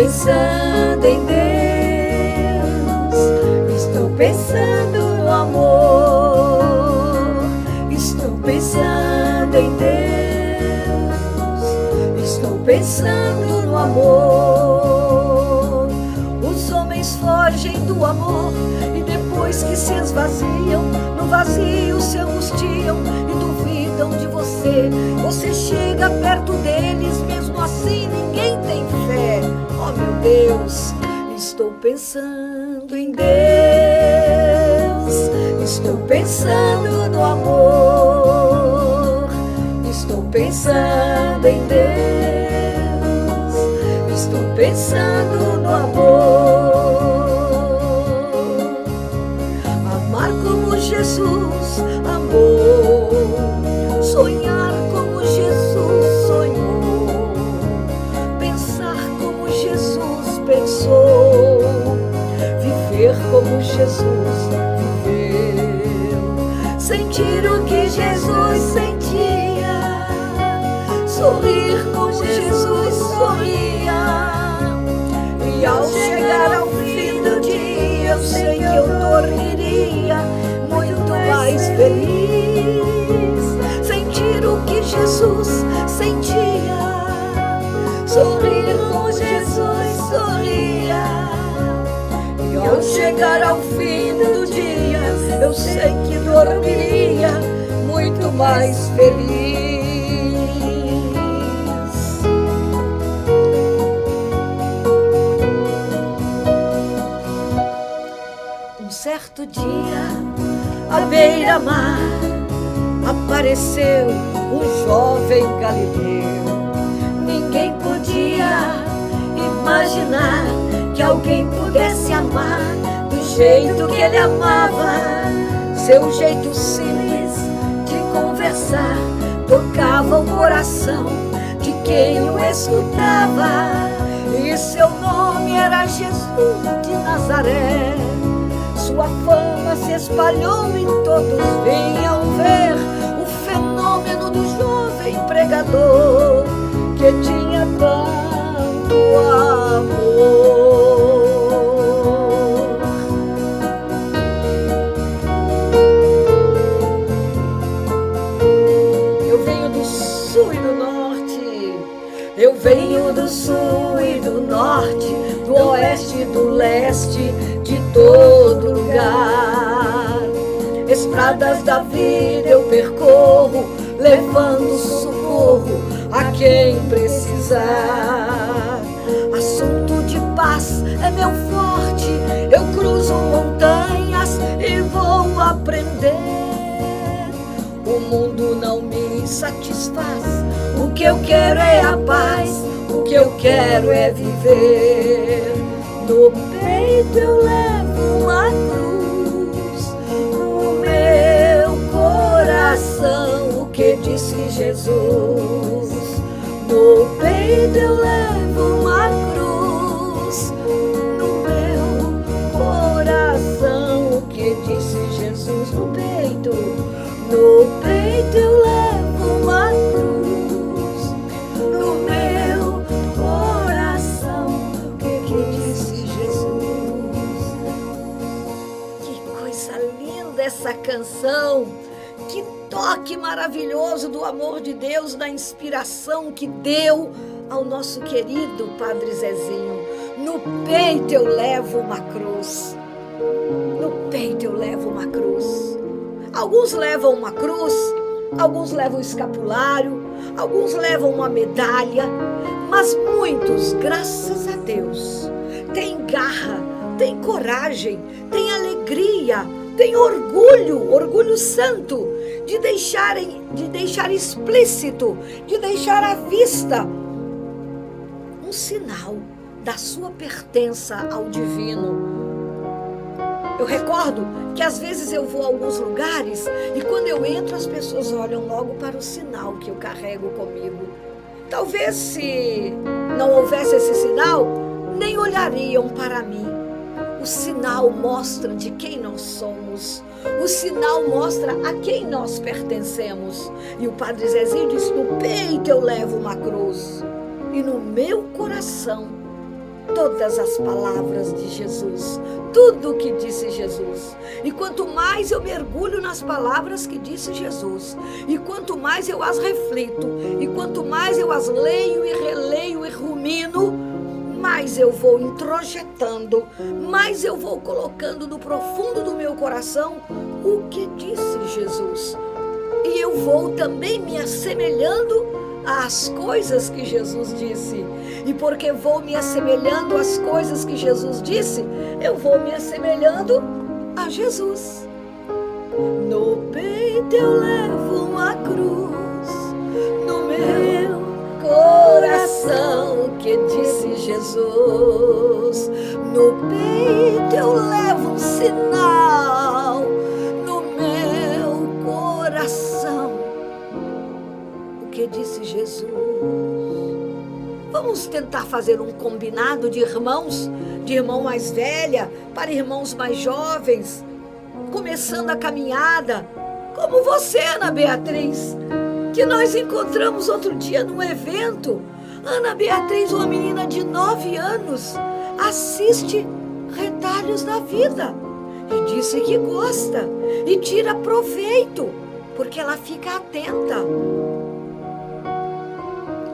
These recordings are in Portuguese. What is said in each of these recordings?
pensando em Deus, estou pensando no amor, estou pensando em Deus, estou pensando no amor. Os homens fogem do amor e depois que se esvaziam, no vazio se angustiam e duvidam de você. Você chega perto deles, mesmo assim ninguém tem fé. Oh meu Deus, estou pensando em Deus, estou pensando no amor, estou pensando em Deus, estou pensando no amor. Amar como Jesus amou, sonhar como Jesus sonhou, pensar como Jesus pensou, viver como Jesus viveu, sentir o que Jesus sentia, sorrir como Jesus sorria. E ao chegar ao fim do dia, eu sei que eu dormiria muito mais feliz. Sentir o que Jesus sentia, sorrir como Jesus sorria. E ao chegar ao fim do dia, eu sei que dormiria muito mais feliz. Um certo dia, à beira-mar, apareceu um jovem galileu. Ninguém podia imaginar que alguém pudesse amar do jeito que ele amava. Seu jeito simples de conversar tocava o coração de quem o escutava. E seu nome era Jesus de Nazaré. Sua fama se espalhou e todos vinham ver o fenômeno do jovem pregador que tinha tanto amor. Eu venho do sul e do norte, eu venho do sul e do norte, do oeste e do leste, de todo lugar. Estradas da vida eu percorro, levando socorro a quem precisar. Assunto de paz é meu forte, eu cruzo montanhas e vou aprender. O mundo não me satisfaz, o que eu quero é a paz, o que eu quero é viver. No peito eu levo uma cruz, no meu coração o que disse Jesus. No peito eu levo uma cruz, no meu coração o que disse Jesus. No peito eu levo uma cruz, no meu coração o que disse Jesus. Que coisa linda essa canção, que toque maravilhoso do amor de Deus, da inspiração que deu ao nosso querido Padre Zezinho. No peito eu levo uma cruz, no peito eu levo uma cruz. Alguns levam uma cruz, alguns levam um escapulário, alguns levam uma medalha, mas muitos, graças a Deus, têm garra, têm coragem, têm alegria, têm orgulho santo de deixar explícito, de deixar à vista um sinal da sua pertença ao divino. Eu recordo que às vezes eu vou a alguns lugares e quando eu entro as pessoas olham logo para o sinal que eu carrego comigo. Talvez se não houvesse esse sinal, nem olhariam para mim. O sinal mostra de quem nós somos. O sinal mostra a quem nós pertencemos. E o Padre Zezinho diz: no peito eu levo uma cruz e no meu coração todas as palavras de Jesus, tudo o que disse Jesus. E quanto mais eu mergulho nas palavras que disse Jesus, e quanto mais eu as reflito, e quanto mais eu as leio e releio e rumino, mais eu vou introjetando, mais eu vou colocando no profundo do meu coração o que disse Jesus. E eu vou também me assemelhando às coisas que Jesus disse. E porque vou me assemelhando às coisas que Jesus disse, eu vou me assemelhando a Jesus. No peito eu levo uma cruz, no meu coração, que disse Jesus. No peito eu levo um sinal, no meu coração, o que disse Jesus. Vamos tentar fazer um combinado de irmãos, de irmão mais velha para irmãos mais jovens, começando a caminhada, como você, Ana Beatriz, que nós encontramos outro dia num evento. Ana Beatriz, uma menina de 9 anos, assiste Retalhos da Vida e disse que gosta e tira proveito, porque ela fica atenta.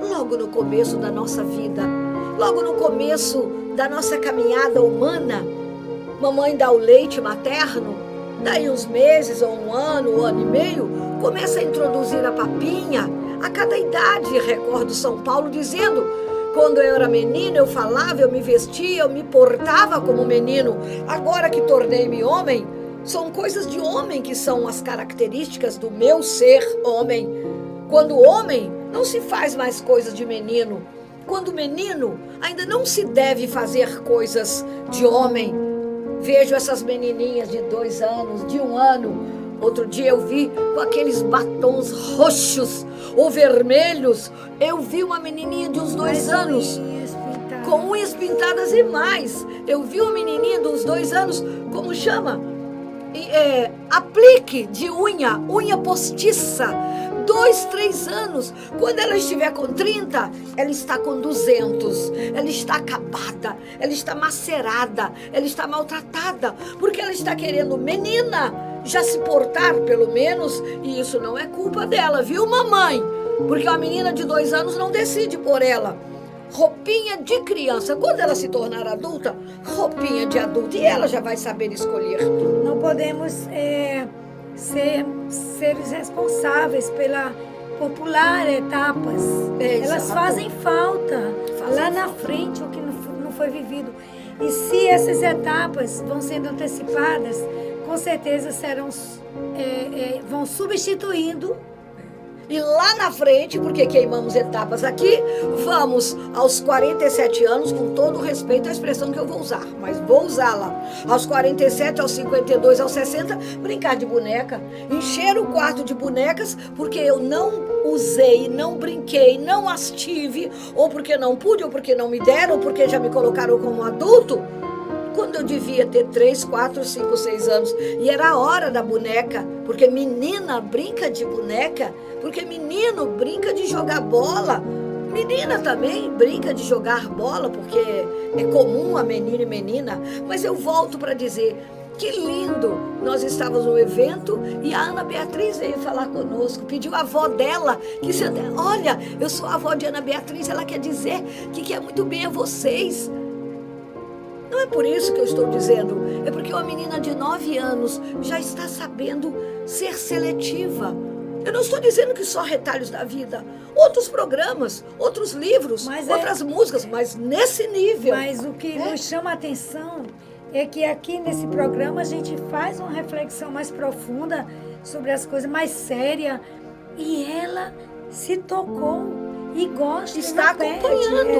Logo no começo da nossa vida, logo no começo da nossa caminhada humana, mamãe dá o leite materno, daí uns meses ou um ano e meio, começa a introduzir a papinha a cada idade. Recordo São Paulo dizendo: quando eu era menino eu falava, eu me vestia, eu me portava como menino. Agora que tornei-me homem, são coisas de homem que são as características do meu ser homem. Quando homem, não se faz mais coisas de menino. Quando menino, ainda não se deve fazer coisas de homem. Vejo essas menininhas de 2 anos, de 1 ano. Outro dia eu vi com aqueles batons roxos ou vermelhos. Eu vi uma menininha de uns 2 anos com unhas pintadas e mais. Eu vi uma menininha de uns 2 anos, como chama? Aplique de unha postiça. 2, 3 anos. Quando ela estiver com 30, ela está com 200. Ela está acabada, ela está macerada, ela está maltratada, porque ela está querendo, menina, já se portar pelo menos. E isso não é culpa dela, viu, mamãe? Porque uma menina de 2 anos não decide por ela. Roupinha de criança. Quando ela se tornar adulta, roupinha de adulto. E ela já vai saber escolher. Não podemos ser seres responsáveis por pular etapas. Elas fazem falta lá na frente, o que não foi vivido. E se essas etapas vão sendo antecipadas, com certeza vão substituindo. E lá na frente, porque queimamos etapas aqui, vamos aos 47 anos, com todo o respeito à expressão que eu vou usar, mas vou usá-la. Aos 47, aos 52, aos 60, brincar de boneca, encher o quarto de bonecas, porque eu não usei, não brinquei, não as tive, ou porque não pude, ou porque não me deram, ou porque já me colocaram como adulto, quando eu devia ter 3, 4, 5, 6 anos. E era a hora da boneca, porque menina brinca de boneca, porque menino brinca de jogar bola. Menina também brinca de jogar bola, porque é comum a menina e menina. Mas eu volto para dizer, que lindo! Nós estávamos no evento e a Ana Beatriz veio falar conosco, pediu a avó dela, olha, eu sou a avó de Ana Beatriz, ela quer dizer que quer muito bem a vocês. Não é por isso que eu estou dizendo, é porque uma menina de 9 anos já está sabendo ser seletiva. Eu não estou dizendo que só Retalhos da Vida, outros programas, outros livros, outras músicas, mas nesse nível. Mas o que nos chama a atenção é que aqui nesse programa a gente faz uma reflexão mais profunda sobre as coisas, mais séria, e ela se tocou e gosta. Está acompanhando.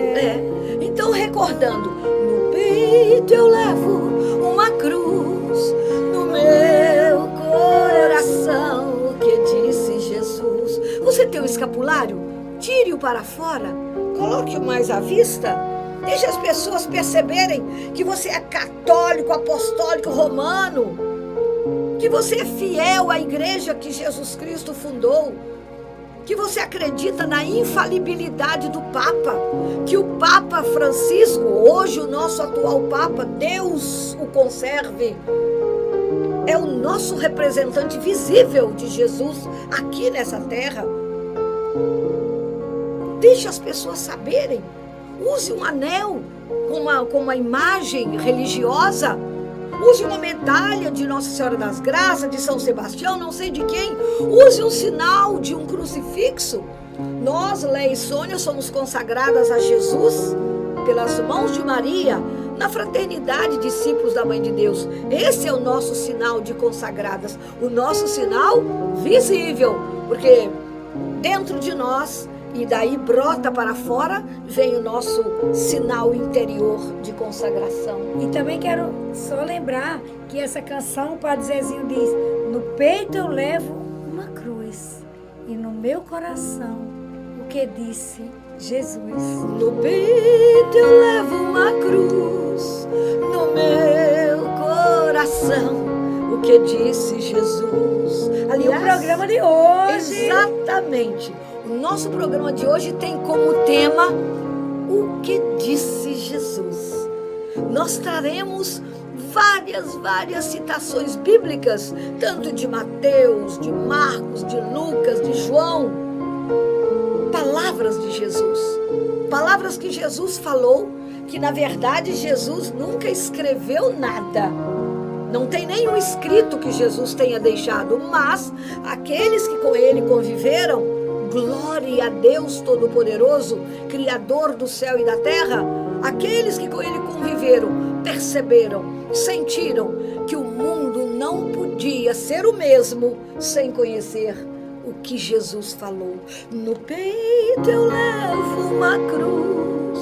Então, recordando, no peito eu levo uma cruz, no meu coração, o que disse Jesus. Você tem um escapulário? Tire-o para fora, coloque-o mais à vista, deixe as pessoas perceberem que você é católico, apostólico, romano, que você é fiel à igreja que Jesus Cristo fundou. que você acredita na infalibilidade do Papa, que o Papa Francisco, hoje o nosso atual Papa, Deus o conserve, é o nosso representante visível de Jesus aqui nessa terra. Deixe as pessoas saberem. Use um anel com uma imagem religiosa. Use uma medalha de Nossa Senhora das Graças, de São Sebastião, não sei de quem. Use um sinal de um crucifixo. Nós, Léia e Sônia, somos consagradas a Jesus pelas mãos de Maria, na fraternidade discípulos da Mãe de Deus. Esse é o nosso sinal de consagradas, o nosso sinal visível, porque dentro de nós, e daí brota para fora, vem o nosso sinal interior de consagração. E também quero só lembrar que essa canção, o Padre Zezinho diz: no peito eu levo uma cruz, e no meu coração o que disse Jesus. No peito eu levo uma cruz, no meu coração o que disse Jesus. Ali o programa de hoje. Exatamente. O nosso programa de hoje tem como tema o que disse Jesus. Nós traremos várias citações bíblicas, tanto de Mateus, de Marcos, de Lucas, de João. Palavras de Jesus. Palavras que Jesus falou, que na verdade Jesus nunca escreveu nada. Não tem nenhum escrito que Jesus tenha deixado, mas aqueles que com ele conviveram, glória a Deus Todo-Poderoso, Criador do céu e da terra, aqueles que com ele conviveram, perceberam, sentiram que o mundo não podia ser o mesmo sem conhecer o que Jesus falou. No peito eu levo uma cruz,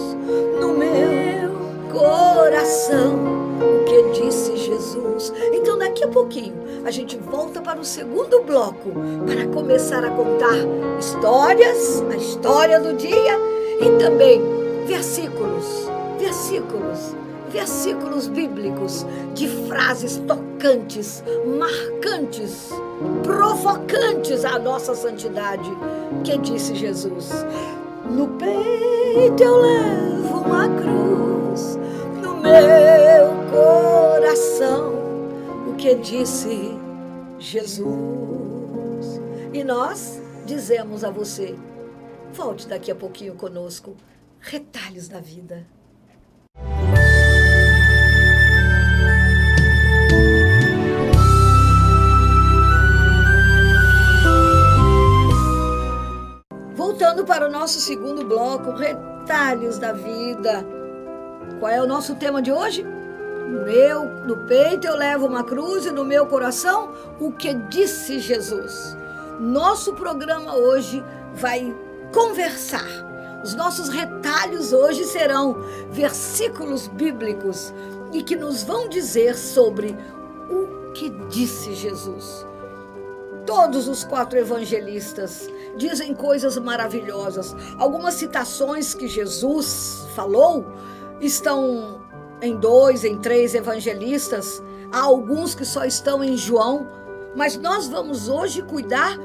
no meu coração o que disse Jesus. Então daqui a pouquinho a gente volta para o segundo bloco para começar a contar histórias, a história do dia e também versículos bíblicos de frases tocantes, marcantes, provocantes à nossa santidade. Que disse Jesus? No peito eu levo uma cruz, no meu coração o que disse Jesus. E nós dizemos a você, volte daqui a pouquinho conosco, Retalhos da Vida. Voltando para o nosso segundo bloco, Retalhos da Vida. Qual é o nosso tema de hoje? No peito eu levo uma cruz e no meu coração o que disse Jesus. Nosso programa hoje vai conversar. Os nossos retalhos hoje serão versículos bíblicos e que nos vão dizer sobre o que disse Jesus. Todos os 4 evangelistas dizem coisas maravilhosas. Algumas citações que Jesus falou estão em 2, em 3 evangelistas. Há alguns que só estão em João. Mas nós vamos hoje cuidar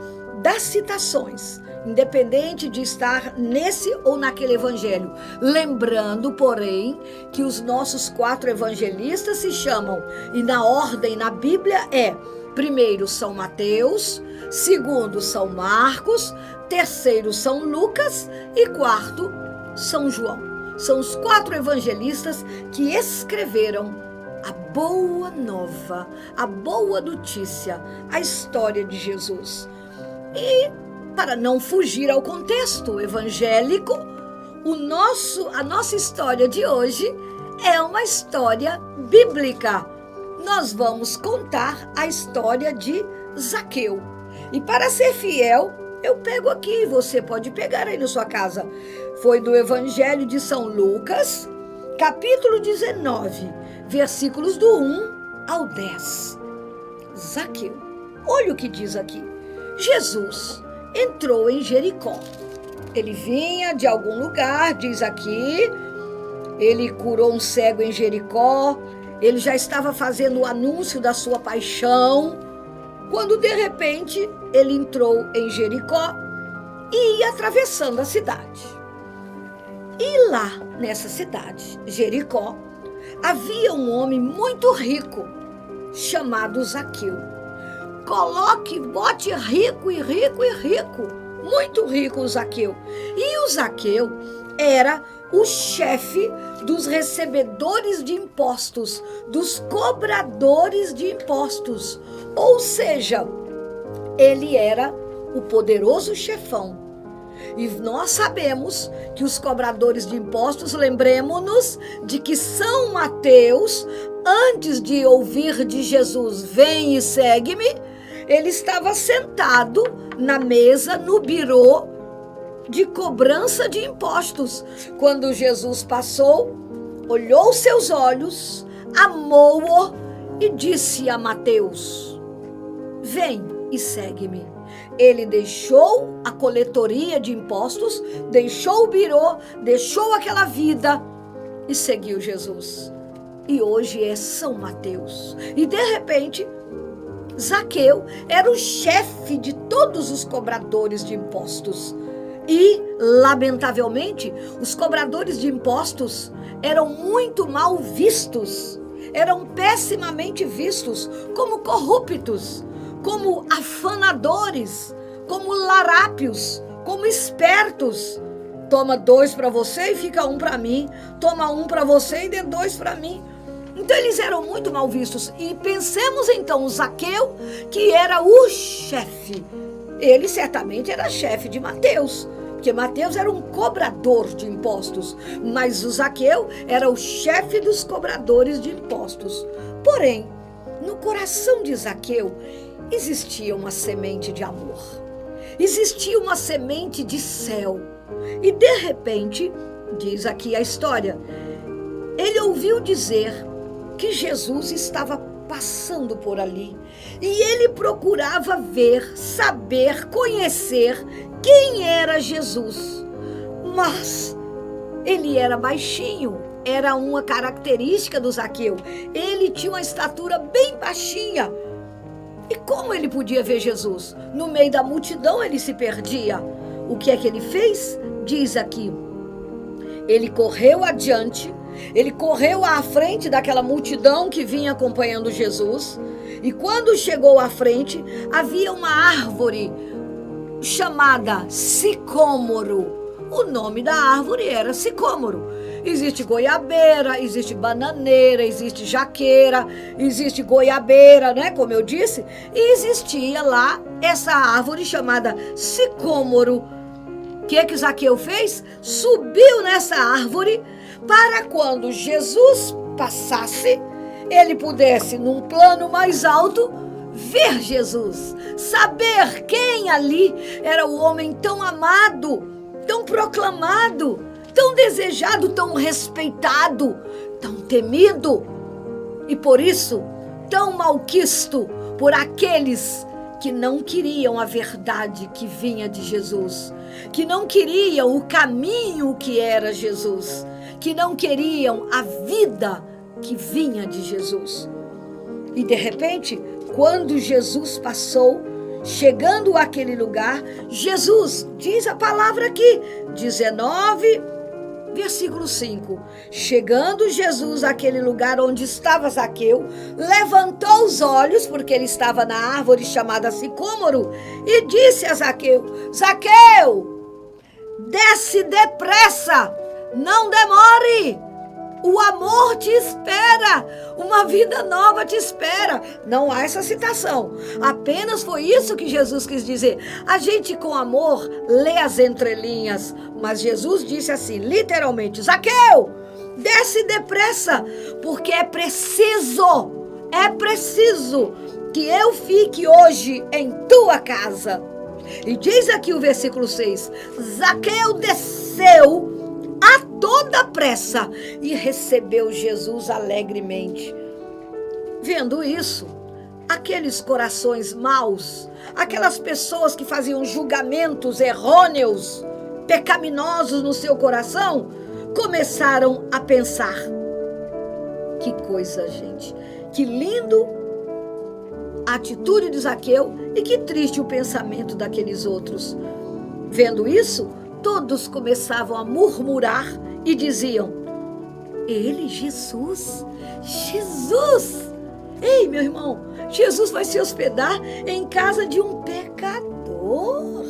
das citações, independente de estar nesse ou naquele evangelho. Lembrando, porém, que os nossos 4 evangelistas se chamam, e na ordem na Bíblia é: primeiro São Mateus, segundo São Marcos, terceiro São Lucas e quarto São João. São os 4 evangelistas que escreveram a boa nova, a boa notícia, a história de Jesus. E para não fugir ao contexto evangélico, a nossa história de hoje é uma história bíblica. Nós vamos contar a história de Zaqueu. E para ser fiel, eu pego aqui, você pode pegar aí na sua casa. Foi do Evangelho de São Lucas, capítulo 19, versículos do 1 ao 10. Zaqueu. Olha o que diz aqui. Jesus entrou em Jericó. Ele vinha de algum lugar, diz aqui. Ele curou um cego em Jericó. Ele já estava fazendo o anúncio da sua paixão, quando de repente ele entrou em Jericó e ia atravessando a cidade. E lá, nessa cidade, Jericó, havia um homem muito rico, chamado Zaqueu. Bote rico e rico e rico. Muito rico o Zaqueu. E o Zaqueu era o chefe dos recebedores de impostos, dos cobradores de impostos. Ou seja, ele era o poderoso chefão. E nós sabemos que os cobradores de impostos, lembremos-nos de que São Mateus, antes de ouvir de Jesus, vem e segue-me, ele estava sentado na mesa, no birô de cobrança de impostos. Quando Jesus passou, olhou seus olhos, amou-o e disse a Mateus: vem e segue-me. Ele deixou a coletoria de impostos, deixou o birô, deixou aquela vida e seguiu Jesus. E hoje é São Mateus. E de repente, Zaqueu era o chefe de todos os cobradores de impostos. E, lamentavelmente, os cobradores de impostos eram muito mal vistos, eram pessimamente vistos como corruptos, como afanadores, como larápios, como espertos. Toma 2 para você e fica 1 para mim. Toma 1 para você e dê 2 para mim. Então eles eram muito mal vistos. E pensemos então o Zaqueu, que era o chefe. Ele certamente era chefe de Mateus, porque Mateus era um cobrador de impostos, mas o Zaqueu era o chefe dos cobradores de impostos. Porém, no coração de Zaqueu existia uma semente de amor, existia uma semente de céu. E de repente, diz aqui a história, ele ouviu dizer que Jesus estava passando por ali e ele procurava ver, saber, conhecer quem era Jesus. Mas ele era baixinho, era uma característica do Zaqueu. Ele tinha uma estatura bem baixinha. E como ele podia ver Jesus? No meio da multidão ele se perdia. O que é que ele fez? Diz aqui, ele correu adiante, ele correu à frente daquela multidão que vinha acompanhando Jesus. E quando chegou à frente, havia uma árvore chamada sicômoro. O nome da árvore era sicômoro. Existe goiabeira, existe bananeira, existe jaqueira, existe goiabeira, né? Como eu disse. E existia lá essa árvore chamada sicômoro. O que Zaqueu fez? Subiu nessa árvore para quando Jesus passasse, ele pudesse, num plano mais alto, ver Jesus, saber quem ali era o homem tão amado, tão proclamado, tão desejado, tão respeitado, tão temido e por isso tão malquisto por aqueles que não queriam a verdade que vinha de Jesus, que não queriam o caminho que era Jesus, que não queriam a vida que vinha de Jesus. E de repente, quando Jesus passou, chegando àquele lugar, Jesus, diz a palavra aqui, 19, versículo 5. Chegando Jesus àquele lugar onde estava Zaqueu, levantou os olhos, porque ele estava na árvore chamada sicômoro, e disse a Zaqueu: Zaqueu, desce depressa, não demore. O amor te espera, uma vida nova te espera. Não há essa citação, apenas foi isso que Jesus quis dizer. A gente com amor lê as entrelinhas, mas Jesus disse assim, literalmente: Zaqueu, desce depressa, porque é preciso que eu fique hoje em tua casa. E diz aqui o versículo 6, Zaqueu desceu a toda pressa e recebeu Jesus alegremente. Vendo isso, aqueles corações maus, aquelas pessoas que faziam julgamentos errôneos, pecaminosos no seu coração, começaram a pensar: que coisa, gente, que lindo a atitude de Zaqueu e que triste o pensamento daqueles outros. Vendo isso, todos começavam a murmurar e diziam: ele, Jesus! Ei, meu irmão, Jesus vai se hospedar em casa de um pecador.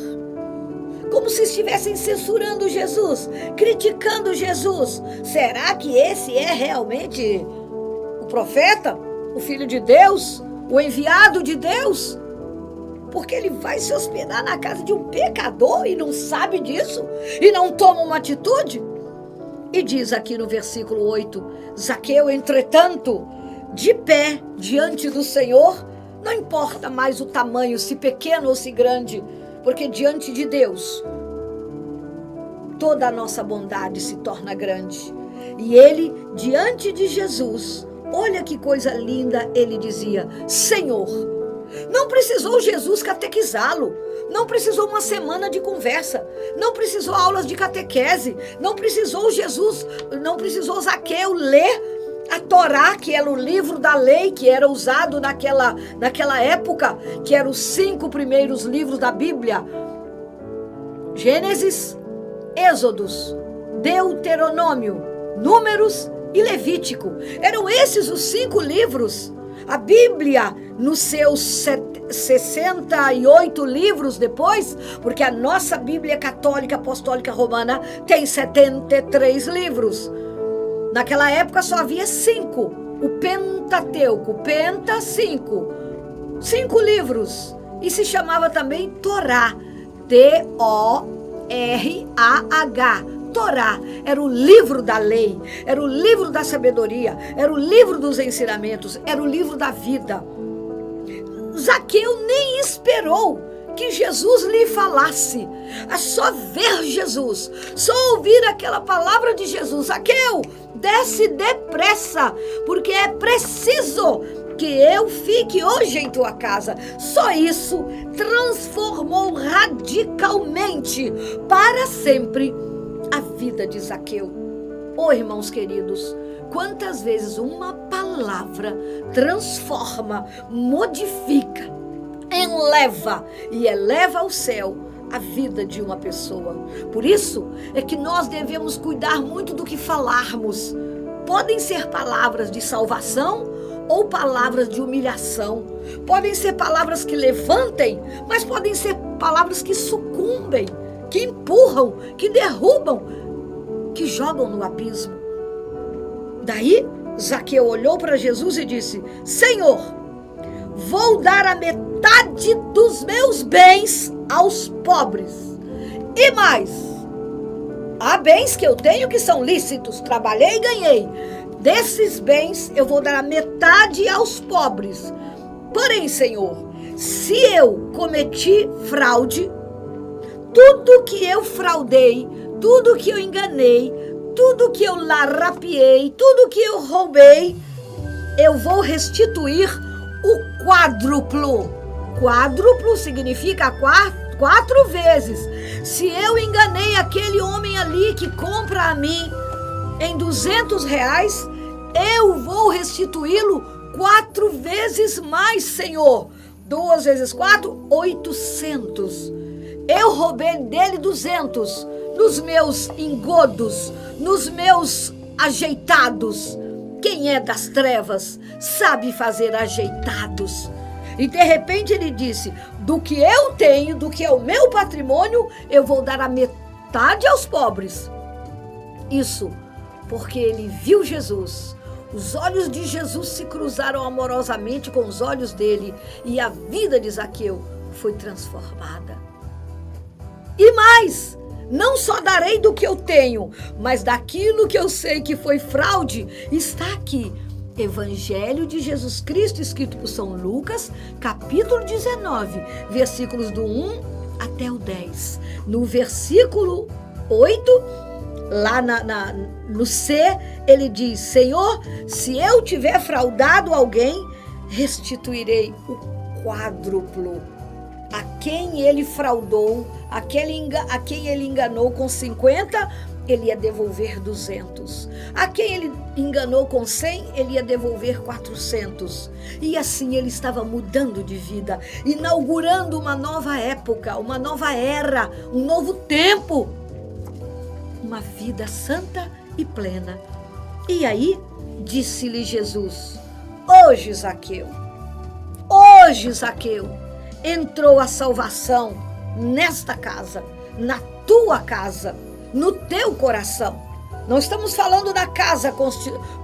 Como se estivessem censurando Jesus, criticando Jesus. Será que esse é realmente o profeta, o Filho de Deus, o enviado de Deus? Porque ele vai se hospedar na casa de um pecador e não sabe disso? E não toma uma atitude? E diz aqui no versículo 8, Zaqueu, entretanto, de pé diante do Senhor, não importa mais o tamanho, se pequeno ou se grande, porque diante de Deus, toda a nossa bondade se torna grande. E ele, diante de Jesus, olha que coisa linda, ele dizia: Senhor. Não precisou Jesus catequizá-lo, não precisou uma semana de conversa, não precisou aulas de catequese, não precisou Zaqueu ler a Torá, que era o livro da lei, que era usado naquela época, que eram os 5 primeiros livros da Bíblia: Gênesis, Êxodos, Deuteronômio, Números e Levítico. Eram esses os 5 livros. A Bíblia, nos seus 68 livros depois, porque a nossa Bíblia Católica Apostólica Romana tem 73 livros. Naquela época só havia 5, o Pentateuco, 5 livros. E se chamava também Torá, T-O-R-A-H. Torá era o livro da lei, era o livro da sabedoria, era o livro dos ensinamentos, era o livro da vida. Zaqueu nem esperou que Jesus lhe falasse. A só ver Jesus, só ouvir aquela palavra de Jesus: Zaqueu, desce depressa, porque é preciso que eu fique hoje em tua casa. Só isso transformou radicalmente, para sempre, a vida de Zaqueu. Irmãos queridos, quantas vezes uma palavra transforma, modifica, eleva e eleva ao céu a vida de uma pessoa. Por isso é que nós devemos cuidar muito do que falarmos. Podem ser palavras de salvação ou palavras de humilhação. Podem ser palavras que levantem, mas podem ser palavras que sucumbem, que empurram, que derrubam, que jogam no abismo. Daí, Zaqueu olhou para Jesus e disse: Senhor, vou dar a metade dos meus bens aos pobres. E mais, há bens que eu tenho que são lícitos, trabalhei e ganhei. Desses bens eu vou dar a metade aos pobres. Porém, Senhor, se eu cometi fraude, tudo que eu fraudei, tudo que eu enganei, tudo que eu larrapiei, tudo que eu roubei, eu vou restituir o quádruplo. Quádruplo significa 4 vezes. Se eu enganei aquele homem ali que compra a mim em R$200, eu vou restituí-lo 4 vezes mais, Senhor. 2 vezes 4, 800. Eu roubei dele 200 nos meus engodos, nos meus ajeitados. Quem é das trevas sabe fazer ajeitados. E de repente ele disse: do que eu tenho, do que é o meu patrimônio, eu vou dar a metade aos pobres. Isso porque ele viu Jesus. Os olhos de Jesus se cruzaram amorosamente com os olhos dele e a vida de Zaqueu foi transformada. E mais, não só darei do que eu tenho, mas daquilo que eu sei que foi fraude. Está aqui, Evangelho de Jesus Cristo, escrito por São Lucas, capítulo 19, versículos do 1 até o 10. No versículo 8, lá no C, ele diz: Senhor, se eu tiver fraudado alguém, restituirei o quádruplo. A quem ele fraudou, a quem ele enganou com 50, ele ia devolver 200. A quem ele enganou com 100, ele ia devolver 400. E assim ele estava mudando de vida, inaugurando uma nova época, uma nova era, um novo tempo. Uma vida santa e plena. E aí, disse-lhe Jesus: hoje, Zaqueu, entrou a salvação nesta casa, na tua casa, no teu coração. Não estamos falando da casa,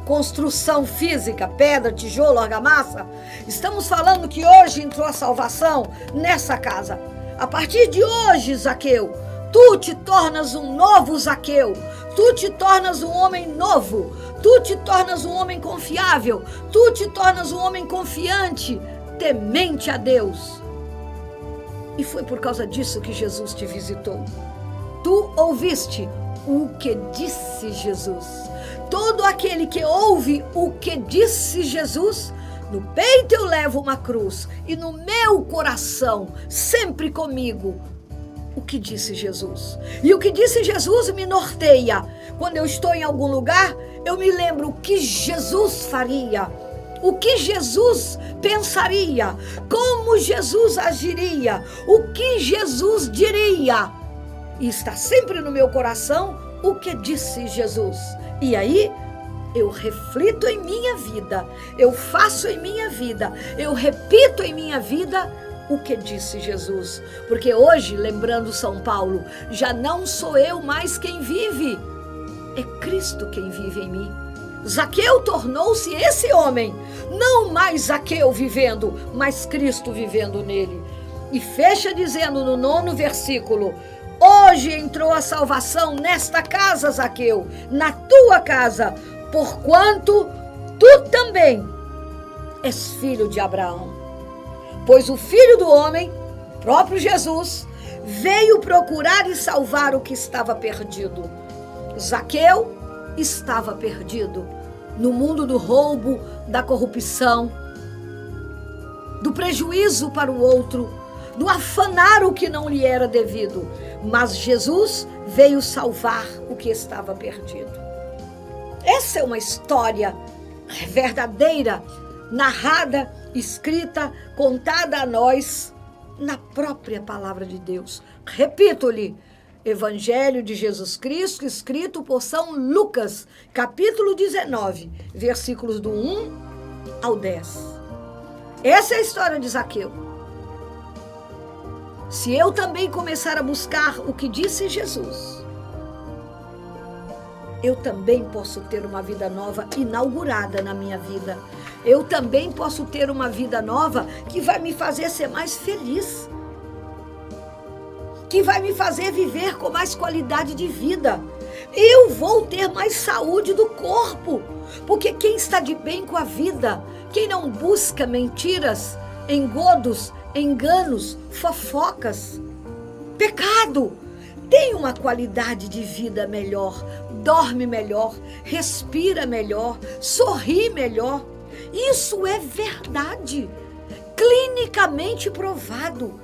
construção física, pedra, tijolo, argamassa. Estamos falando que hoje entrou a salvação nessa casa. A partir de hoje, Zaqueu, tu te tornas um novo Zaqueu. Tu te tornas um homem novo. Tu te tornas um homem confiável. Tu te tornas um homem confiante, temente a Deus. E foi por causa disso que Jesus te visitou. Tu ouviste o que disse Jesus. Todo aquele que ouve o que disse Jesus, no peito eu levo uma cruz e no meu coração, sempre comigo, o que disse Jesus. E o que disse Jesus me norteia. Quando eu estou em algum lugar, eu me lembro o que Jesus faria, o que Jesus pensaria, como Jesus agiria, o que Jesus diria. E está sempre no meu coração o que disse Jesus. E aí, eu reflito em minha vida, eu faço em minha vida, eu repito em minha vida o que disse Jesus. Porque hoje, lembrando São Paulo, já não sou eu mais quem vive, é Cristo quem vive em mim. Zaqueu tornou-se esse homem, não mais Zaqueu vivendo, mas Cristo vivendo nele. E fecha dizendo no 9º versículo: hoje entrou a salvação nesta casa, Zaqueu, na tua casa, porquanto tu também és filho de Abraão. Pois o Filho do Homem, o próprio Jesus, veio procurar e salvar o que estava perdido. Zaqueu estava perdido no mundo do roubo, da corrupção, do prejuízo para o outro, do afanar o que não lhe era devido. Mas Jesus veio salvar o que estava perdido. Essa é uma história verdadeira, narrada, escrita, contada a nós na própria palavra de Deus. Repito-lhe, Evangelho de Jesus Cristo, escrito por São Lucas, capítulo 19, versículos do 1 ao 10. Essa é a história de Zaqueu. Se eu também começar a buscar o que disse Jesus, eu também posso ter uma vida nova inaugurada na minha vida. Eu também posso ter uma vida nova que vai me fazer ser mais feliz, que vai me fazer viver com mais qualidade de vida. Eu vou ter mais saúde do corpo, porque quem está de bem com a vida, quem não busca mentiras, engodos, enganos, fofocas, pecado, tem uma qualidade de vida melhor, dorme melhor, respira melhor, sorri melhor. Isso é verdade, clinicamente provado.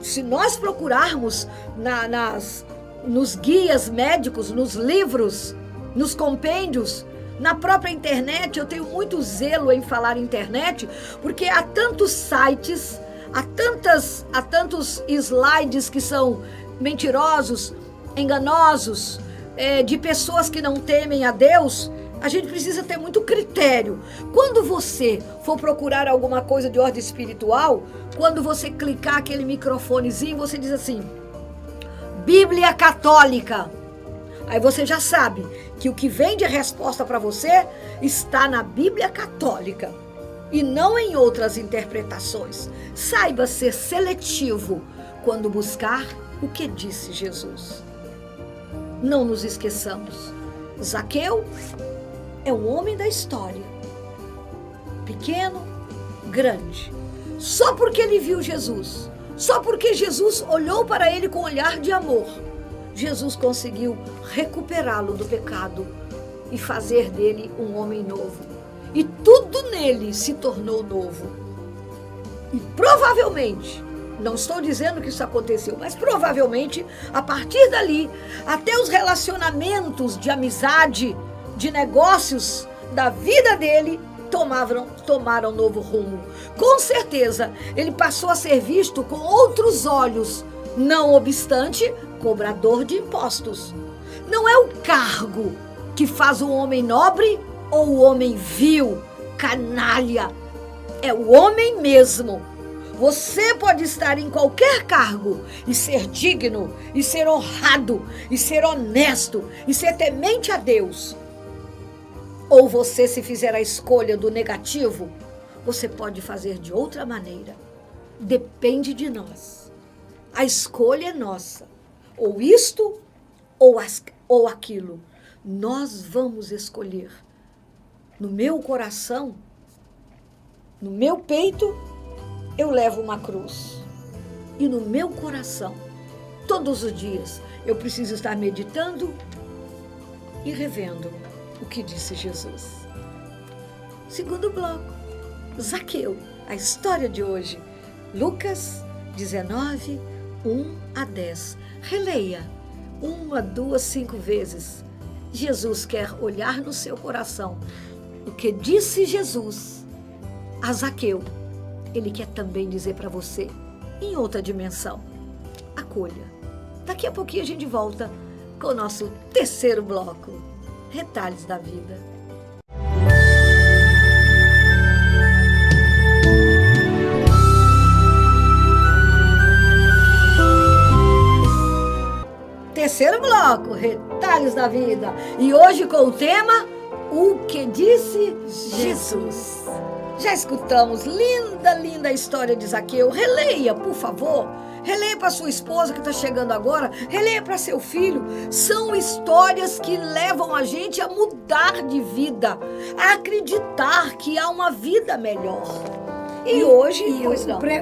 Se nós procurarmos nos guias médicos, nos livros, nos compêndios, na própria internet, eu tenho muito zelo em falar internet, porque há tantos sites, há tantos slides que são mentirosos, enganosos, de pessoas que não temem a Deus. A gente precisa ter muito critério. Quando você for procurar alguma coisa de ordem espiritual, quando você clicar aquele microfonezinho, você diz assim: Bíblia Católica. Aí você já sabe que o que vem de resposta para você está na Bíblia Católica e não em outras interpretações. Saiba ser seletivo quando buscar o que disse Jesus. Não nos esqueçamos, Zaqueu é um homem da história, pequeno, grande, só porque ele viu Jesus, só porque Jesus olhou para ele com um olhar de amor, Jesus conseguiu recuperá-lo do pecado e fazer dele um homem novo. E tudo nele se tornou novo. E provavelmente Não estou dizendo que isso aconteceu, mas provavelmente, a partir dali, até os relacionamentos de amizade, de negócios da vida dele, tomaram novo rumo. Com certeza, ele passou a ser visto com outros olhos, não obstante, cobrador de impostos. Não é o cargo que faz o homem nobre ou o homem vil, canalha. É o homem mesmo. Você pode estar em qualquer cargo e ser digno, e ser honrado, e ser honesto, e ser temente a Deus. Ou você, se fizer a escolha do negativo, você pode fazer de outra maneira. Depende de nós. A escolha é nossa. Ou isto, ou aquilo. Nós vamos escolher. No meu coração, no meu peito, eu levo uma cruz. E no meu coração, todos os dias, eu preciso estar meditando e revendo o que disse Jesus. Segundo bloco, Zaqueu, a história de hoje. Lucas 19, 1 a 10. Releia 1, 2, 5 vezes. Jesus quer olhar no seu coração. O que disse Jesus a Zaqueu, ele quer também dizer para você, em outra dimensão. Acolha. Daqui a pouquinho a gente volta com o nosso terceiro bloco, Retalhos da Vida. Terceiro bloco, Retalhos da Vida. E hoje com o tema, o que disse Jesus. Já escutamos linda história de Zaqueu. Releia, por favor. Releia para sua esposa que está chegando agora. Releia para seu filho. São histórias que levam a gente a mudar de vida, a acreditar que há uma vida melhor. E hoje,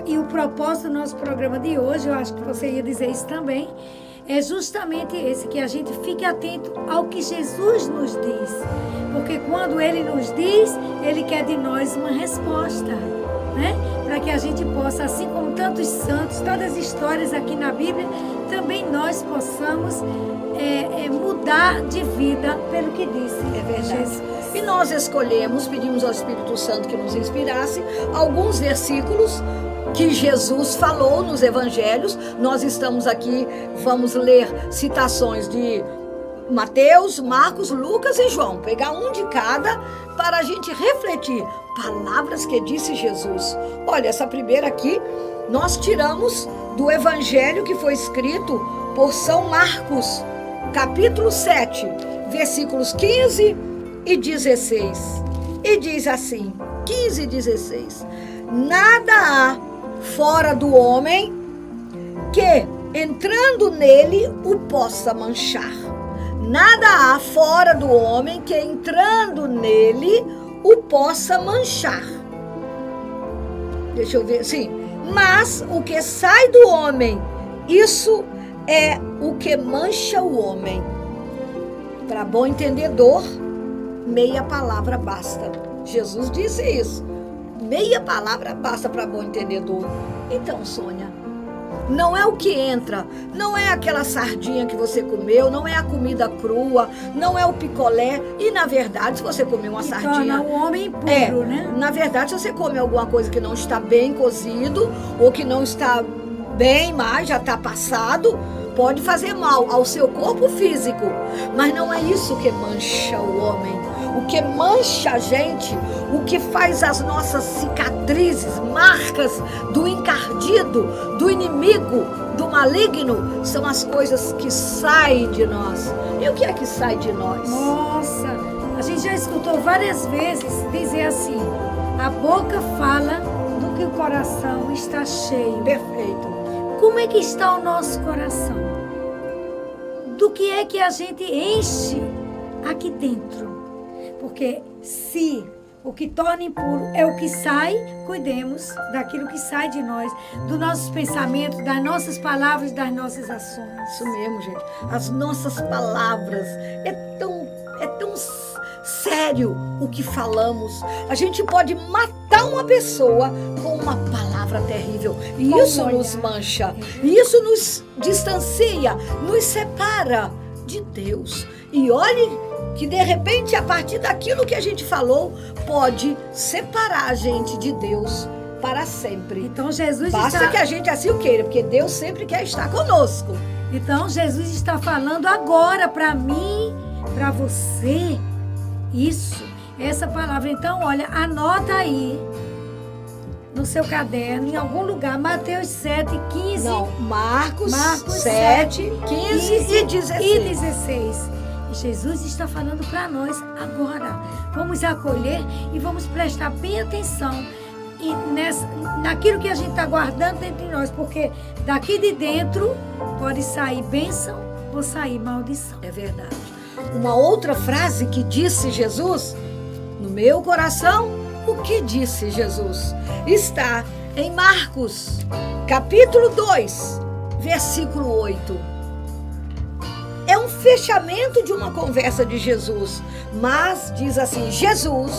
e o propósito do nosso programa de hoje, eu acho que você ia dizer isso também, é justamente esse, que a gente fique atento ao que Jesus nos diz. Porque quando Ele nos diz, Ele quer de nós uma resposta, né? Para que a gente possa, assim como tantos santos, todas as histórias aqui na Bíblia, também nós possamos mudar de vida pelo que disse. É verdade. Jesus. E nós escolhemos, pedimos ao Espírito Santo que nos inspirasse, alguns versículos que Jesus falou nos evangelhos. Nós estamos aqui, vamos ler citações de Mateus, Marcos, Lucas e João. Pegar um de cada para a gente refletir. Palavras que disse Jesus. Olha, essa primeira aqui, nós tiramos do evangelho que foi escrito por São Marcos, capítulo 7, versículos 15 e 16. E diz assim, 15 e 16. Nada há fora do homem que, entrando nele, o possa manchar. Nada há fora do homem que, entrando nele, o possa manchar. Deixa eu ver, sim. Mas o que sai do homem, isso é o que mancha o homem. Para bom entendedor, meia palavra basta. Jesus disse isso. Meia palavra basta para bom entendedor. Então, Sônia, não é o que entra, não é aquela sardinha que você comeu, não é a comida crua, não é o picolé. E, na verdade, se você comer uma sardinha... torna o homem puro, né? Na verdade, se você comer alguma coisa que não está bem cozido, ou que não está bem mais, já está passado, pode fazer mal ao seu corpo físico. Mas não é isso que mancha o homem. O que mancha a gente, o que faz as nossas cicatrizes, marcas do encardido, do inimigo, do maligno, são as coisas que saem de nós. E o que é que sai de nós? Nossa, a gente já escutou várias vezes dizer assim, a boca fala do que o coração está cheio. Perfeito. Como é que está o nosso coração? Do que é que a gente enche aqui dentro? Porque se o que torna impuro é o que sai, cuidemos daquilo que sai de nós, dos nossos pensamentos, das nossas palavras, das nossas ações. Isso mesmo, gente. As nossas palavras, é tão sério o que falamos. A gente pode matar uma pessoa com uma palavra palavra terrível. E isso nos mancha. E isso nos distancia, nos separa de Deus. E olhe que de repente, a partir daquilo que a gente falou, pode separar a gente de Deus para sempre. Então Jesus Basta que a gente assim o queira, porque Deus sempre quer estar conosco. Então Jesus está falando agora para mim, para você, isso, essa palavra. Então, olha, anota aí no seu caderno, em algum lugar, Mateus 7, 15. Não, Marcos 7, 15 e 16. E Jesus está falando para nós agora. Vamos acolher e vamos prestar bem atenção e naquilo que a gente está guardando dentro de nós, porque daqui de dentro pode sair bênção ou sair maldição. É verdade. Uma outra frase que disse Jesus, no meu coração, o que disse Jesus? Está em Marcos, capítulo 2, versículo 8. É um fechamento de uma conversa de Jesus, mas diz assim: Jesus,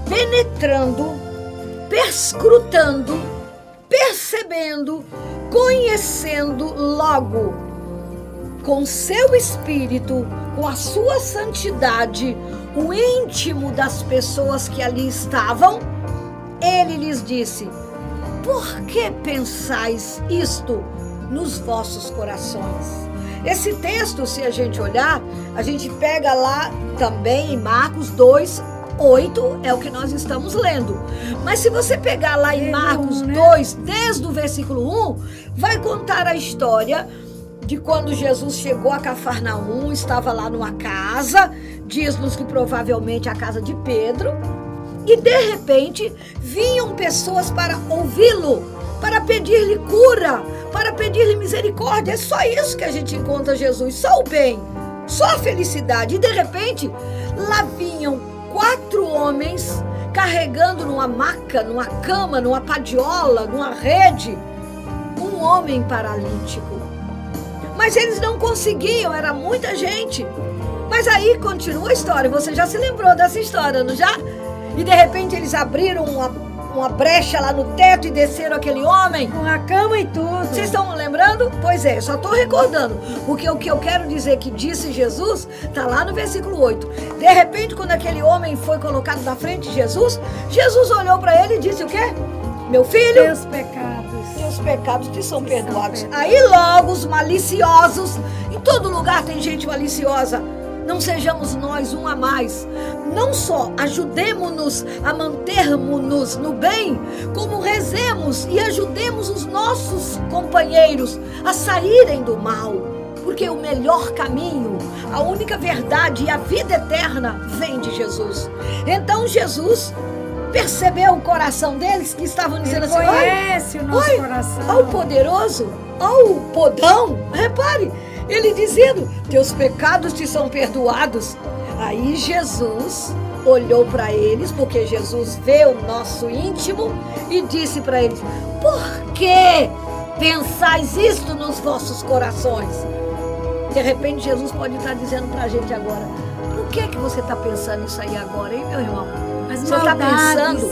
penetrando, perscrutando, percebendo, conhecendo logo, com seu espírito, com a sua santidade, o íntimo das pessoas que ali estavam, ele lhes disse: por que pensais isto nos vossos corações? Esse texto, se a gente olhar, a gente pega lá também em Marcos 2, 8, é o que nós estamos lendo. Mas se você pegar lá em Marcos 2, desde o versículo 1, vai contar a história de quando Jesus chegou a Cafarnaum, estava lá numa casa, diz-nos que provavelmente a casa de Pedro, e de repente vinham pessoas para ouvi-lo, para pedir-lhe cura, para pedir-lhe misericórdia. É só isso que a gente encontra Jesus, só o bem, só a felicidade. E de repente, lá vinham 4 homens carregando numa maca, numa cama, numa padiola, numa rede, um homem paralítico. Mas eles não conseguiam, era muita gente. Mas aí continua a história, você já se lembrou dessa história, não já? E de repente eles abriram uma brecha lá no teto e desceram aquele homem. Com a cama e tudo. Vocês estão lembrando? Pois é, só estou recordando. Porque o que eu quero dizer que disse Jesus, está lá no versículo 8. De repente, quando aquele homem foi colocado na frente de Jesus, Jesus olhou para ele e disse o quê? Meu filho, teus pecados te são perdoados. Aí logo os maliciosos, em todo lugar tem gente maliciosa. Não sejamos nós um a mais. Não só ajudemos-nos a mantermos-nos no bem, como rezemos e ajudemos os nossos companheiros a saírem do mal. Porque o melhor caminho, a única verdade e a vida eterna vem de Jesus. Então Jesus percebeu o coração deles que estavam dizendo assim: conhece o nosso coração. Ó o poderoso, ó o podão, repare. Ele dizendo, teus pecados te são perdoados. Aí Jesus olhou para eles, porque Jesus vê o nosso íntimo, e disse para eles: por que pensais isto nos vossos corações? De repente Jesus pode estar dizendo para a gente agora: por que você está pensando isso aí agora, hein, meu irmão? As você está pensando,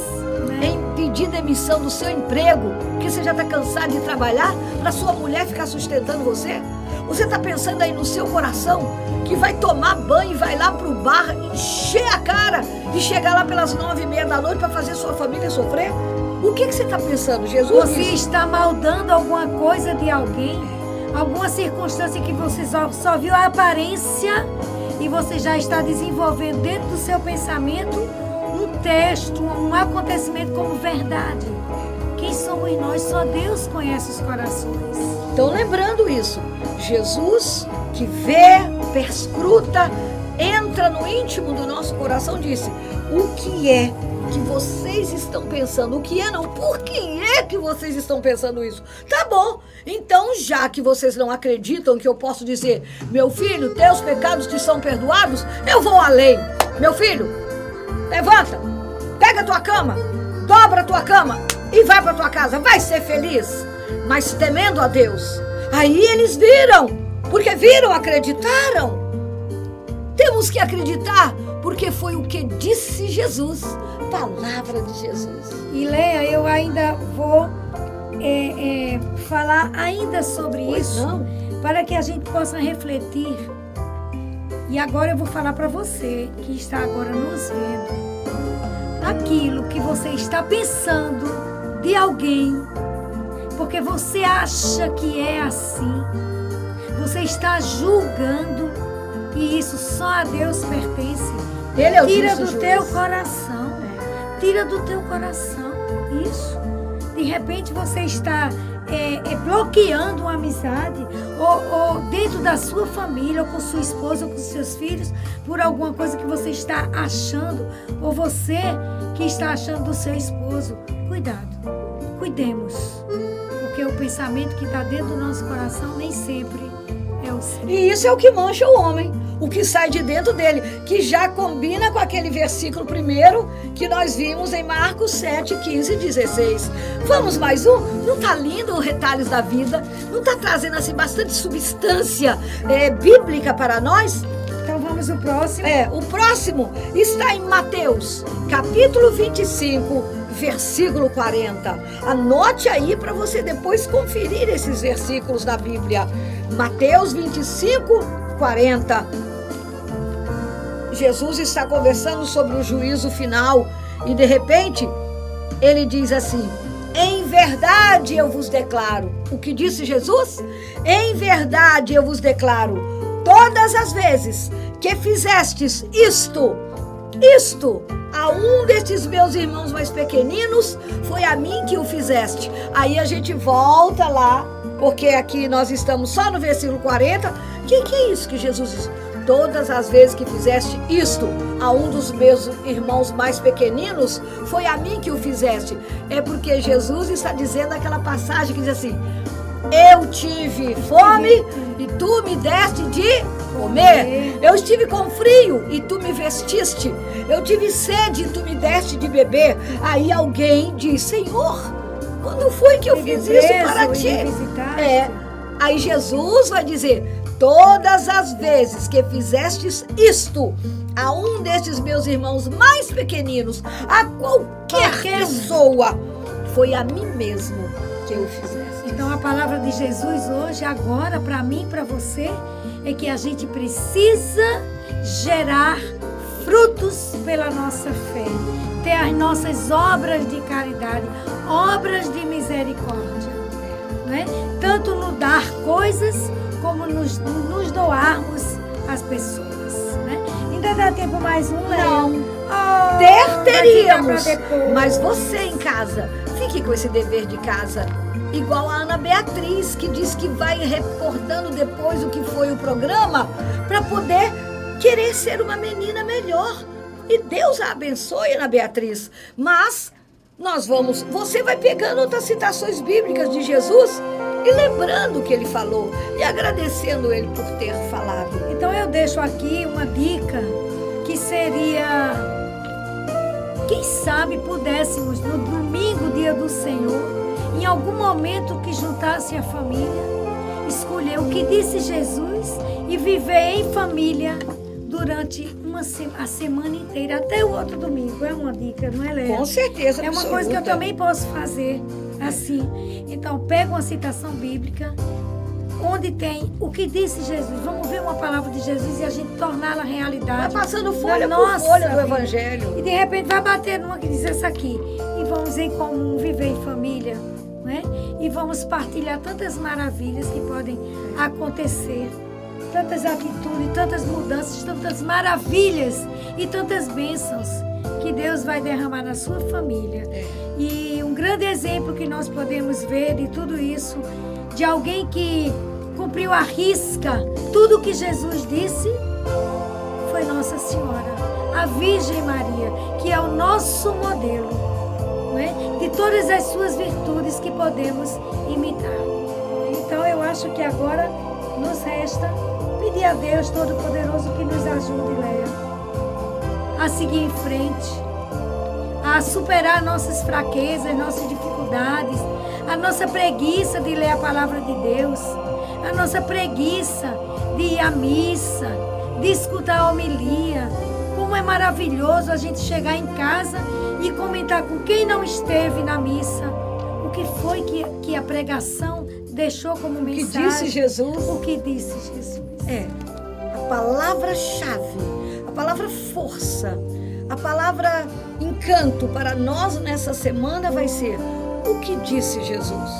né, em pedir demissão do seu emprego, porque você já está cansado de trabalhar para sua mulher ficar sustentando você? Você está pensando aí no seu coração que vai tomar banho e vai lá para o bar, encher a cara e chegar lá pelas 9h30 da noite para fazer sua família sofrer? O que você está pensando, Jesus? Você está maldando alguma coisa de alguém? Alguma circunstância que você só viu a aparência e você já está desenvolvendo dentro do seu pensamento um texto, um acontecimento como verdade. Quem somos nós? Só Deus conhece os corações. Então, lembrando isso, Jesus que vê, perscruta, entra no íntimo do nosso coração, disse: o que é que vocês estão pensando? O que é não? Por que é que vocês estão pensando isso? Tá bom, então já que vocês não acreditam que eu posso dizer: meu filho, teus pecados te são perdoados, eu vou além. Meu filho, levanta, pega a tua cama, dobra a tua cama e vai para tua casa, vai ser feliz, mas temendo a Deus. Aí eles viram, porque viram, acreditaram. Temos que acreditar, porque foi o que disse Jesus, palavra de Jesus. E Leia, eu ainda vou falar ainda sobre isso, não. para que a gente possa refletir. E agora eu vou falar para você que está agora nos vendo, aquilo que você está pensando de alguém, porque você acha que é assim, você está julgando, e isso só a Deus pertence. Ele é o Tira justo do juiz. teu coração, tira do teu coração isso. De repente você está bloqueando uma amizade, ou dentro da sua família, ou com sua esposa, ou com seus filhos, por alguma coisa que você está achando, ou você que está achando do seu esposo. Cuidado, cuidemos, porque o pensamento que está dentro do nosso coração nem sempre é o seu. E isso é o que mancha o homem, o que sai de dentro dele, que já combina com aquele versículo primeiro que nós vimos em Marcos 7, 15 e 16. Vamos mais um? Não tá lindo o Retalhos da Vida? Não tá trazendo assim bastante substância bíblica para nós? Então vamos ao próximo. O próximo está em Mateus, capítulo 25, versículo 40. Anote aí para você depois conferir esses versículos da Bíblia. Mateus 25, 40. Jesus está conversando sobre o juízo final e de repente ele diz assim: em verdade eu vos declaro. O que disse Jesus? Em verdade eu vos declaro, todas as vezes que fizestes isto a um destes meus irmãos mais pequeninos, foi a mim que o fizeste. Aí a gente volta lá, porque aqui nós estamos só no versículo 40. O que é isso que Jesus diz? Todas as vezes que fizeste isto a um dos meus irmãos mais pequeninos, foi a mim que o fizeste. É porque Jesus está dizendo aquela passagem que diz assim: eu tive fome e tu me deste de comer. Eu estive com frio e tu me vestiste. Eu tive sede e tu me deste de beber. Aí alguém diz: Senhor, quando foi que eu fiz isso para ti? Aí Jesus vai dizer: todas as vezes que fizestes isto a um destes meus irmãos mais pequeninos, a qualquer pessoa, foi a mim mesmo que eu fizeste. Então a palavra de Jesus hoje, agora, para mim e para você, é que a gente precisa gerar frutos pela nossa fé, ter as nossas obras de caridade, obras de misericórdia, né? Tanto no dar coisas como nos doarmos às pessoas, né? Ainda dá tempo mais um, Léo? Não. Teríamos. Mas você em casa, fique com esse dever de casa. Igual a Ana Beatriz, que diz que vai recordando depois o que foi o programa, para poder querer ser uma menina melhor. E Deus a abençoe, Ana Beatriz. Mas você vai pegando outras citações bíblicas de Jesus e lembrando o que ele falou e agradecendo ele por ter falado. Então eu deixo aqui uma dica que seria, quem sabe pudéssemos no domingo, dia do Senhor, em algum momento que juntasse a família, escolher o que disse Jesus e viver em família durante a semana inteira, até o outro domingo. É uma dica, não é, Léa? Com certeza, é uma coisa que eu também posso fazer assim. Então, pega uma citação bíblica, onde tem o que disse Jesus. Vamos ver uma palavra de Jesus e a gente torná-la realidade. Vai passando folha por folha do Evangelho. E de repente vai bater numa que diz essa aqui. E vamos em comum viver em família, né? E vamos partilhar tantas maravilhas que podem acontecer. Tantas atitudes, tantas mudanças, tantas maravilhas e tantas bênçãos que Deus vai derramar na sua família. E um grande exemplo que nós podemos ver de tudo isso, de alguém que cumpriu à risca tudo o que Jesus disse, foi Nossa Senhora, a Virgem Maria, que é o nosso modelo, não é? De todas as suas virtudes que podemos imitar. Então eu acho que agora nos resta pedir a Deus Todo-Poderoso que nos ajude, Léa, a seguir em frente, a superar nossas fraquezas, nossas dificuldades, a nossa preguiça de ler a palavra de Deus, a nossa preguiça de ir à missa, de escutar a homilia. Como é maravilhoso a gente chegar em casa e comentar com quem não esteve na missa o que foi que a pregação deixou como mensagem? O que disse Jesus? O que disse Jesus? A palavra-chave, a palavra força, a palavra encanto para nós nessa semana vai ser o que disse Jesus.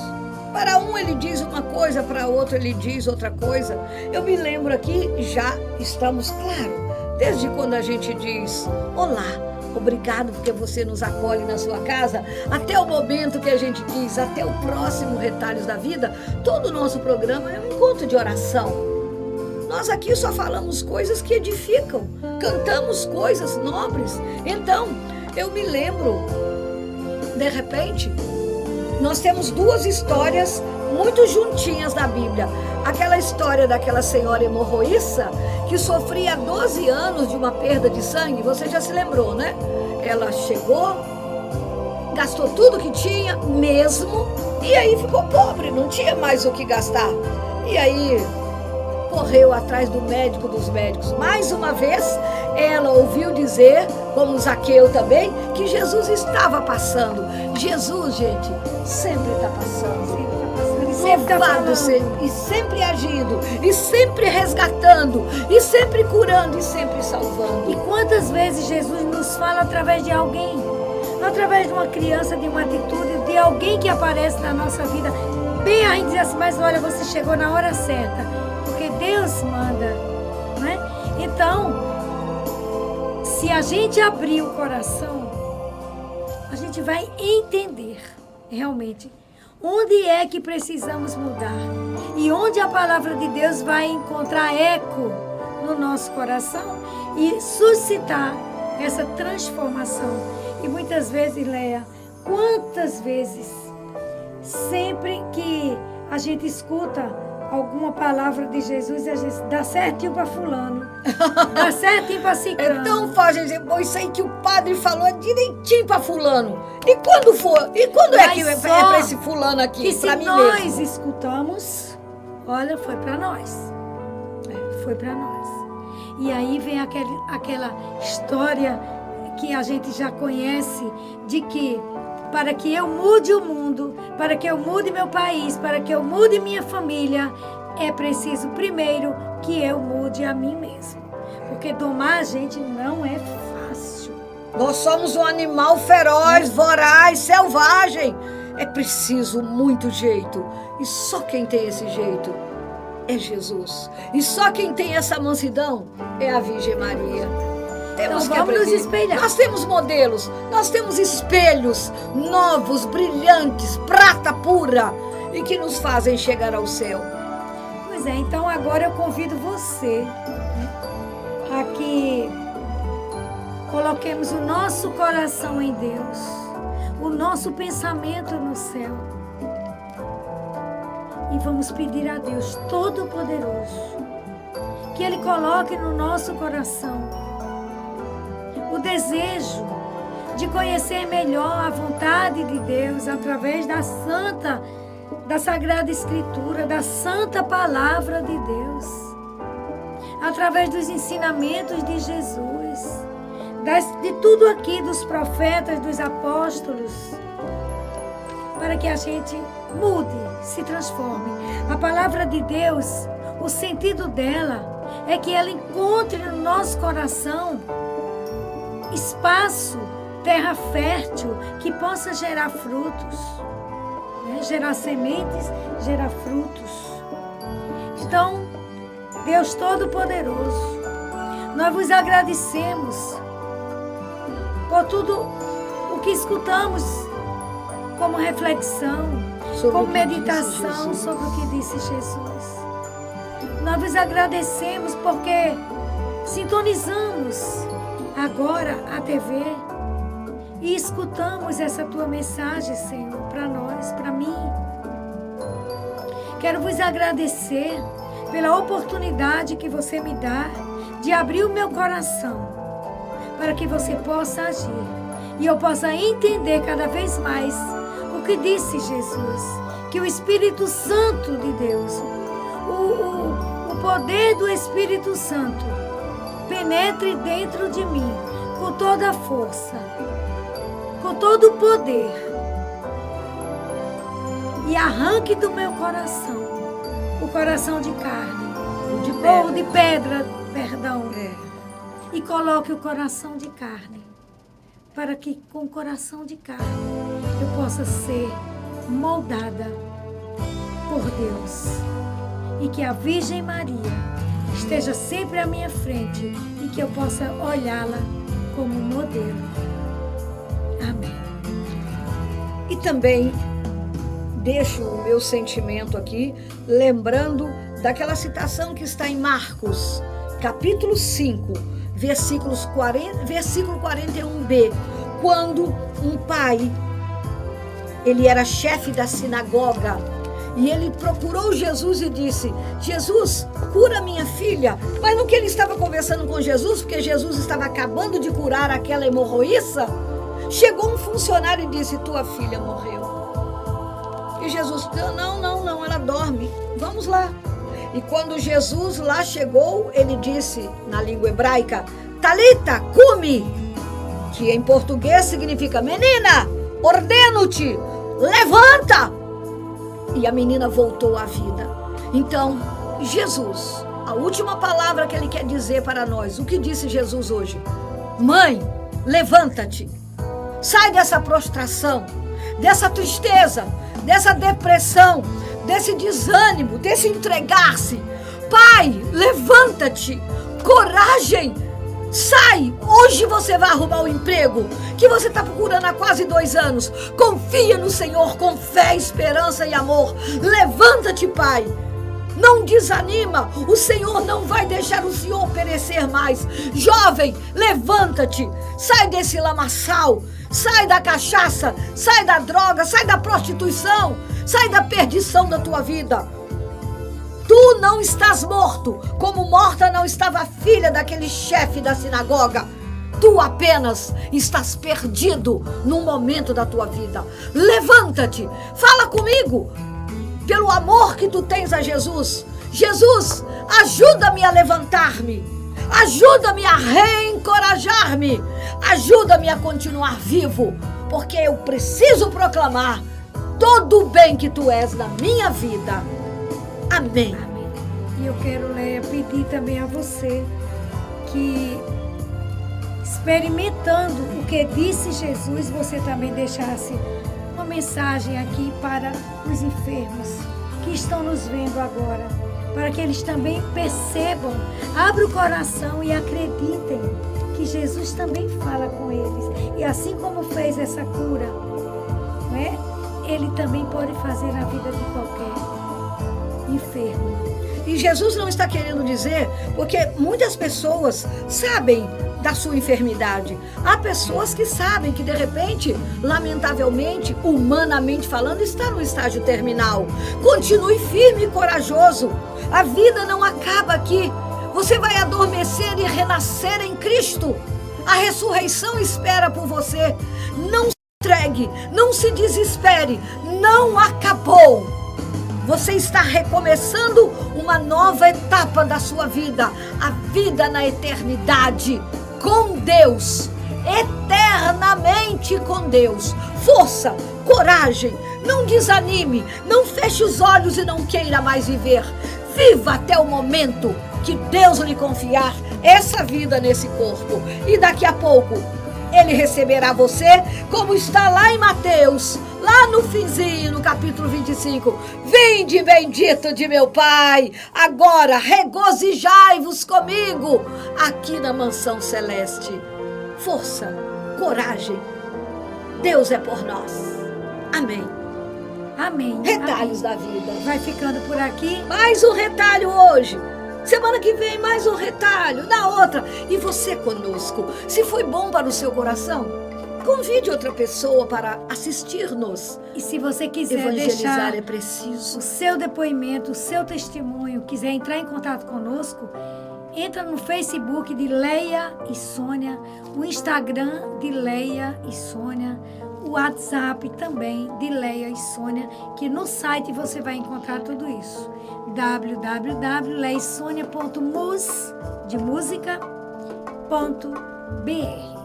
Para um ele diz uma coisa, para outro ele diz outra coisa. Eu me lembro aqui, já estamos, claro, desde quando a gente diz olá, obrigado porque você nos acolhe na sua casa, até o momento que a gente diz, até o próximo Retalhos da Vida, todo o nosso programa é um encontro de oração. Nós aqui só falamos coisas que edificam, cantamos coisas nobres. Então, eu me lembro, de repente, nós temos duas histórias muito juntinhas na Bíblia. Aquela história daquela senhora hemorroíça que sofria 12 anos de uma perda de sangue, você já se lembrou, né? Ela chegou, gastou tudo que tinha mesmo, e aí ficou pobre, não tinha mais o que gastar. E aí correu atrás do médico dos médicos. Mais uma vez, ela ouviu dizer, como Zaqueu também, que Jesus estava passando. Jesus, gente, sempre está passando. Louvado sempre, e sempre agindo, e sempre resgatando, e sempre curando, e sempre salvando. E quantas vezes Jesus nos fala através de alguém, através de uma criança, de uma atitude, de alguém que aparece na nossa vida. Bem, a gente diz assim, mas olha, você chegou na hora certa, porque Deus manda, né? Então, se a gente abrir o coração, a gente vai entender realmente onde é que precisamos mudar e onde a palavra de Deus vai encontrar eco no nosso coração e suscitar essa transformação. E muitas vezes, Leia, quantas vezes, sempre que a gente escuta alguma palavra de Jesus, a gente dá certinho para fulano, dá certinho para ciclano. Então faz, gente, isso aí que o padre falou é direitinho para fulano. E quando for? E quando é que é para esse fulano aqui? Que se nós escutamos, olha, foi para nós. Foi para nós. E aí vem aquela história que a gente já conhece, de que para que eu mude o mundo, para que eu mude meu país, para que eu mude minha família, é preciso primeiro que eu mude a mim mesmo. Porque domar a gente não é fácil. Nós somos um animal feroz, voraz, selvagem. É preciso muito jeito. E só quem tem esse jeito é Jesus. E só quem tem essa mansidão é a Virgem Maria. Temos então vamos nos espelhar. Nós temos modelos, nós temos espelhos novos, brilhantes, prata pura, e que nos fazem chegar ao céu. Pois é, então agora eu convido você a que coloquemos o nosso coração em Deus, o nosso pensamento no céu. E vamos pedir a Deus Todo-Poderoso que Ele coloque no nosso coração o desejo de conhecer melhor a vontade de Deus através da Sagrada Escritura, da Santa Palavra de Deus, através dos ensinamentos de Jesus, de tudo aqui, dos profetas, dos apóstolos, para que a gente mude, se transforme. A Palavra de Deus, o sentido dela é que ela encontre no nosso coração espaço, terra fértil, que possa gerar frutos, né? Gerar sementes, gerar frutos. Então, Deus Todo-Poderoso, nós vos agradecemos por tudo o que escutamos como reflexão, como meditação sobre o que disse Jesus. Nós vos agradecemos porque sintonizamos agora a TV e escutamos essa tua mensagem, Senhor, para nós, para mim. Quero vos agradecer pela oportunidade que você me dá de abrir o meu coração para que você possa agir e eu possa entender cada vez mais o que disse Jesus, que o Espírito Santo de Deus, o poder do Espírito Santo penetre dentro de mim com toda a força, com todo o poder, e arranque do meu coração o coração de carne, ou de pedra, perdão, e coloque o coração de carne, para que com o coração de carne eu possa ser moldada por Deus, e que a Virgem Maria esteja sempre à minha frente e que eu possa olhá-la como modelo. Amém. E também deixo o meu sentimento aqui, lembrando daquela citação que está em Marcos, capítulo 5, versículo 41b, quando um pai, ele era chefe da sinagoga, e ele procurou Jesus e disse: Jesus, cura minha filha. Mas no que ele estava conversando com Jesus, porque Jesus estava acabando de curar aquela hemorroíça, chegou um funcionário e disse: tua filha morreu. E Jesus: não, ela dorme, vamos lá. E quando Jesus lá chegou, ele disse na língua hebraica: Talita, cumi, que em português significa: menina, ordeno-te, levanta. E a menina voltou à vida. Então, Jesus, a última palavra que ele quer dizer para nós, o que disse Jesus hoje? Mãe, levanta-te, sai dessa prostração, dessa tristeza, dessa depressão, desse desânimo, desse entregar-se. Pai, levanta-te, coragem, sai. Hoje você vai arrumar um emprego que você está procurando há quase 2 anos. Confia no Senhor com fé, esperança e amor. Levanta-te, pai. Não desanima. O Senhor não vai deixar o senhor perecer mais. Jovem, levanta-te. Sai desse lamaçal. Sai da cachaça. Sai da droga. Sai da prostituição. Sai da perdição da tua vida. Tu não estás morto, como morta não estava a filha daquele chefe da sinagoga. Tu apenas estás perdido num momento da tua vida. Levanta-te, fala comigo, pelo amor que tu tens a Jesus. Jesus, ajuda-me a levantar-me, ajuda-me a reencorajar-me, ajuda-me a continuar vivo, porque eu preciso proclamar todo o bem que tu és na minha vida. Amém. Amém. E eu quero pedir também a você que, experimentando o que disse Jesus, você também deixasse uma mensagem aqui para os enfermos que estão nos vendo agora, para que eles também percebam, abram o coração e acreditem que Jesus também fala com eles. E assim como fez essa cura, não é? Ele também pode fazer na vida de qualquer enfermo. E Jesus não está querendo dizer, porque muitas pessoas sabem da sua enfermidade. Há pessoas que sabem que de repente, lamentavelmente, humanamente falando, está no estágio terminal. Continue firme e corajoso. A vida não acaba aqui. Você vai adormecer e renascer em Cristo. A ressurreição espera por você. Não se entregue, não se desespere. Não acabou. Você está recomeçando uma nova etapa da sua vida, a vida na eternidade, com Deus, eternamente com Deus. Força, coragem, não desanime, não feche os olhos e não queira mais viver. Viva até o momento que Deus lhe confiar essa vida nesse corpo. E daqui a pouco, Ele receberá você, como está lá em Mateus, lá no finzinho, no capítulo 25. Vinde, bendito de meu Pai, agora regozijai-vos comigo aqui na mansão celeste. Força, coragem, Deus é por nós. Amém. Amém. Retalhos Amém. da vida. Vai ficando por aqui. Mais um retalho hoje. Semana que vem, mais um retalho. Na outra. E você conosco. Se foi bom para o seu coração, convide outra pessoa para assistir-nos. E se você quiser Evangelizar deixar é preciso. o seu depoimento, o seu testemunho, quiser entrar em contato conosco, entra no Facebook de Leia e Sônia, o Instagram de Leia e Sônia, o WhatsApp também de Leia e Sônia, que no site você vai encontrar tudo isso. www.leisonia.mus.br.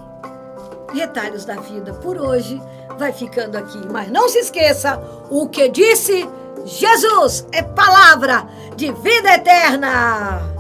Retalhos da vida por hoje. vai ficando aqui. Mas não se esqueça, o que disse Jesus é palavra de vida eterna.